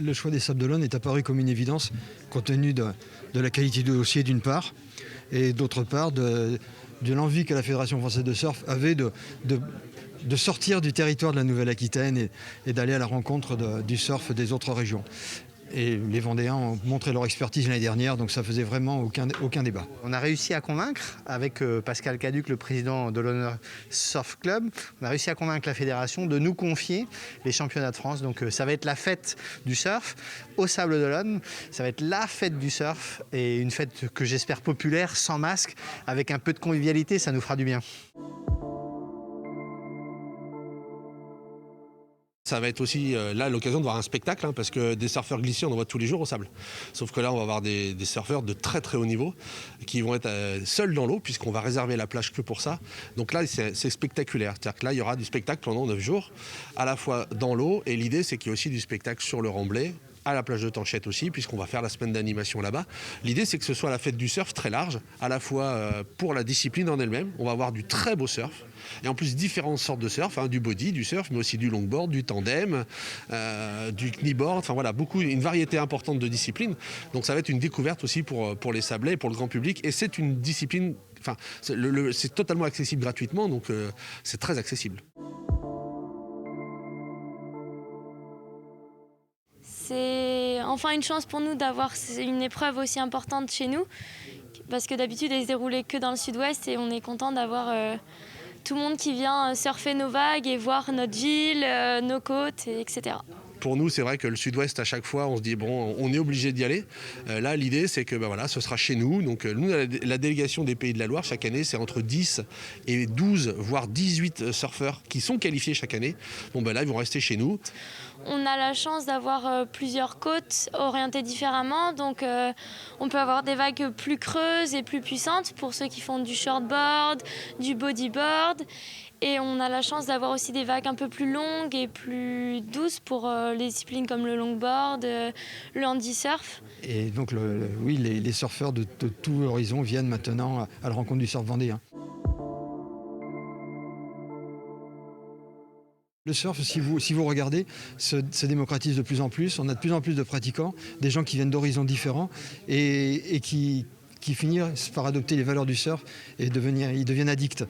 Le choix des Sables d'Olonne est apparu comme une évidence compte tenu de la qualité du dossier d'une part et d'autre part de l'envie que la Fédération française de surf avait de sortir du territoire de la Nouvelle-Aquitaine et d'aller à la rencontre du surf des autres régions. Et les Vendéens ont montré leur expertise l'année dernière, donc ça faisait vraiment aucun débat. On a réussi à convaincre, avec Pascal Caduc, le président de l'Honneur Surf Club, on a réussi à convaincre la fédération de nous confier les championnats de France. Donc ça va être la fête du surf au Sables d'Olonne, ça va être la fête du surf et une fête que j'espère populaire, sans masque, avec un peu de convivialité, ça nous fera du bien. Ça va être aussi là l'occasion de voir un spectacle, parce que des surfeurs glissés, on en voit tous les jours au sable. Sauf que là, on va avoir des surfeurs de très très haut niveau qui vont être seuls dans l'eau, puisqu'on va réserver la plage que pour ça. Donc là, c'est spectaculaire. C'est-à-dire que là, il y aura du spectacle pendant 9 jours, à la fois dans l'eau, et l'idée, c'est qu'il y ait aussi du spectacle sur le remblai, à la plage de Tanchette aussi, puisqu'on va faire la semaine d'animation là-bas. L'idée, c'est que ce soit la fête du surf très large, à la fois pour la discipline en elle-même. On va avoir du très beau surf, et en plus différentes sortes de surf, du body, du surf, mais aussi du longboard, du tandem, du kneeboard, enfin voilà, une variété importante de disciplines. Donc ça va être une découverte aussi pour les sablés, pour le grand public, et c'est une discipline, c'est totalement accessible gratuitement, donc c'est très accessible. C'est enfin une chance pour nous d'avoir une épreuve aussi importante chez nous, parce que d'habitude elle se déroulait que dans le sud-ouest et on est content d'avoir tout le monde qui vient surfer nos vagues et voir notre ville, nos côtes, etc. Pour nous, c'est vrai que le sud-ouest, à chaque fois, on se dit, bon, on est obligé d'y aller. Là, l'idée, c'est que ce sera chez nous. Donc, nous, la délégation des Pays de la Loire, chaque année, c'est entre 10 et 12, voire 18 surfeurs qui sont qualifiés chaque année. Bon, là, ils vont rester chez nous. On a la chance d'avoir plusieurs côtes orientées différemment. Donc, on peut avoir des vagues plus creuses et plus puissantes pour ceux qui font du shortboard, du bodyboard. Et on a la chance d'avoir aussi des vagues un peu plus longues et plus douces pour les disciplines comme le longboard, le handisurf. Et donc, oui, les surfeurs de tout l'horizon viennent maintenant à la rencontre du surf vendéen. Le surf, si vous regardez, se démocratise de plus en plus. On a de plus en plus de pratiquants, des gens qui viennent d'horizons différents et qui finissent par adopter les valeurs du surf et ils deviennent addicts.